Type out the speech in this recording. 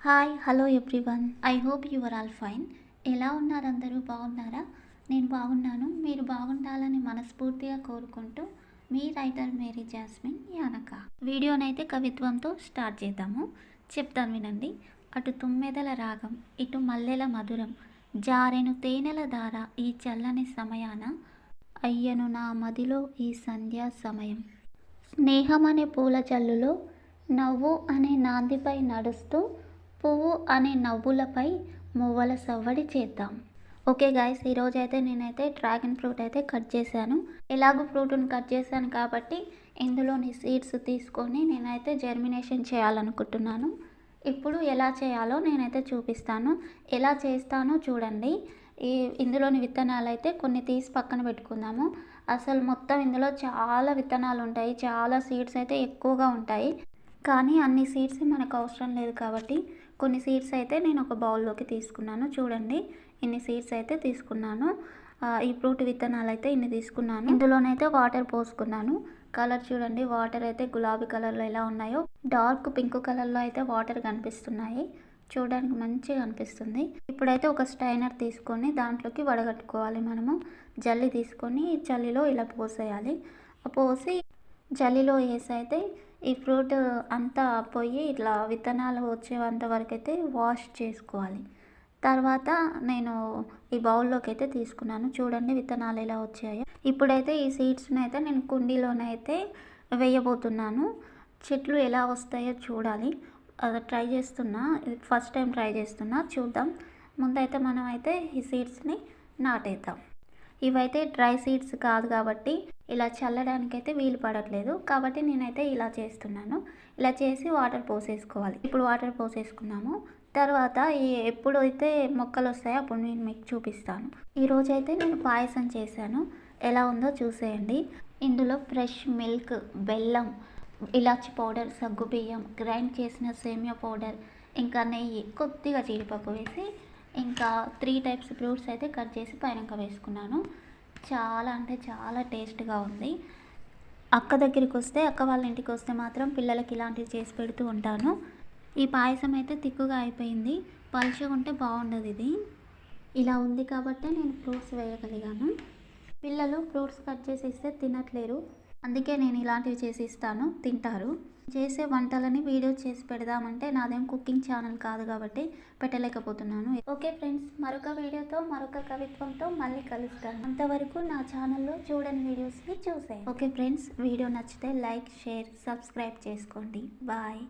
Hi hello everyone. I hope you are all fine. ఎలా ఉన్నారు? అందరూ బాగున్నారా? నేను బాగున్నాను. మీరు బాగుండాలని మనస్ఫూర్తిగా కోరుకుంటూ మీ రైటర్ మేరీ జాస్మిన్ యానక. వీడియోనైతే కవిత్వంతో స్టార్ట్ చేద్దాము. చెప్తాను వినండి. అటు తుమ్మెదల రాగం, ఇటు మల్లెల మధురం, జారెను తేనెల ధార ఈ చల్లని సమయాన, అయ్యను నా మదిలో ఈ సంధ్యా సమయం. స్నేహం అనే పూల జల్లులో, నవ్వు అనే నాందిపై నడుస్తూ, పువ్వు అనే నవ్వులపై మువ్వల సవ్వడి చేద్దాం. ఓకే గాయస్, ఈరోజు అయితే నేనైతే డ్రాగన్ ఫ్రూట్ అయితే కట్ చేశాను. ఎలాగో ఫ్రూట్ని కట్ చేశాను కాబట్టి ఇందులోని సీడ్స్ తీసుకొని నేనైతే జర్మినేషన్ చేయాలనుకుంటున్నాను. ఇప్పుడు ఎలా చేయాలో నేనైతే చూపిస్తాను. ఎలా చేస్తానో చూడండి. ఇందులోని విత్తనాలు అయితే కొన్ని తీసి పక్కన పెట్టుకుందాము. అసలు మొత్తం ఇందులో చాలా విత్తనాలు ఉంటాయి, చాలా సీడ్స్ అయితే ఎక్కువగా ఉంటాయి. కానీ అన్ని సీడ్స్ మనకు అవసరం లేదు కాబట్టి కొన్ని సీడ్స్ అయితే నేను ఒక బౌల్లోకి తీసుకున్నాను. చూడండి, ఇన్ని సీడ్స్ అయితే తీసుకున్నాను. ఈ ఫ్రూట్ విత్తనాలు అయితే ఇన్ని తీసుకున్నాను. ఇందులోనైతే వాటర్ పోసుకున్నాను. కలర్ చూడండి, వాటర్ అయితే గులాబీ కలర్లో ఎలా ఉన్నాయో, డార్క్ పింక్ కలర్లో అయితే వాటర్ కనిపిస్తున్నాయి. చూడడానికి మంచిగా అనిపిస్తుంది. ఇప్పుడైతే ఒక స్టైనర్ తీసుకొని దాంట్లోకి వడగట్టుకోవాలి. మనము జల్లి తీసుకొని జల్లిలో ఇలా పోసేయాలి. పోసి జల్లిలో వేసి అయితే ఈ ఫ్రూట్ అంతా పోయి ఇట్లా విత్తనాలు వచ్చేంత వరకు అయితే వాష్ చేసుకోవాలి. తర్వాత నేను ఈ బౌల్లోకి అయితే తీసుకున్నాను. చూడండి విత్తనాలు ఎలా వచ్చాయో. ఇప్పుడైతే ఈ సీడ్స్ని అయితే నేను కుండీలోనైతే వేయబోతున్నాను. చెట్లు ఎలా వస్తాయో చూడాలి. అది ట్రై చేస్తున్నా, ఫస్ట్ టైం ట్రై చేస్తున్నా, చూద్దాం. ముందైతే మనం అయితే ఈ సీడ్స్ని నాటేద్దాం. ఇవైతే డ్రై సీడ్స్ కాదు కాబట్టి ఇలా చల్లడానికి అయితే వీలు పడట్లేదు కాబట్టి నేనైతే ఇలా చేస్తున్నాను. ఇలా చేసి వాటర్ పోసేసుకోవాలి. ఇప్పుడు వాటర్ పోసేసుకున్నాము. తర్వాత ఎప్పుడైతే మొక్కలు వస్తాయో అప్పుడు నేను మీకు చూపిస్తాను. ఈరోజైతే నేను పాయసం చేశాను. ఎలా ఉందో చూసేయండి. ఇందులో ఫ్రెష్ మిల్క్, బెల్లం, ఇలాచి పౌడర్, సగ్గుబియ్యం, గ్రైండ్ చేసిన సేమియా పౌడర్, ఇంకా నెయ్యి, కొద్దిగా జీడిపప్పు వేసి ఇంకా 3 టైప్స్ ఫ్రూట్స్ అయితే కట్ చేసి పైన వేసుకున్నాను. చాలా అంటే చాలా టేస్ట్గా ఉంది. అక్క దగ్గరికి వస్తే, అక్క వాళ్ళ ఇంటికి వస్తే మాత్రం పిల్లలకి ఇలాంటివి చేసి పెడుతూ ఉంటాను. ఈ పాయసం అయితే తిక్కుగా అయిపోయింది. పలుచగా ఉంటే బాగుండదు. ఇది ఇలా ఉంది కాబట్టి నేను ఫ్రూట్స్ వేయగలిగాను. పిల్లలు ఫ్రూట్స్ కట్ చేసి ఇస్తే తినట్లేరు, అందుకే నేను ఇలాంటివి చేసి ఇస్తాను, తింటారు. చేసే వంటలని వీడియో చేసి పెడదామంటే నాదేం కుకింగ్ ఛానల్ కాదు కాబట్టి పెట్టలేకపోతున్నాను. ఓకే ఫ్రెండ్స్, మరొక వీడియోతో మరొక కవిత్వంతో మళ్ళీ కలుస్తాను. అంతవరకు నా ఛానల్లో చూడని వీడియోస్ని చూసేయండి. ఓకే ఫ్రెండ్స్, వీడియో నచ్చితే లైక్, షేర్, సబ్స్క్రైబ్ చేసుకోండి. బాయ్.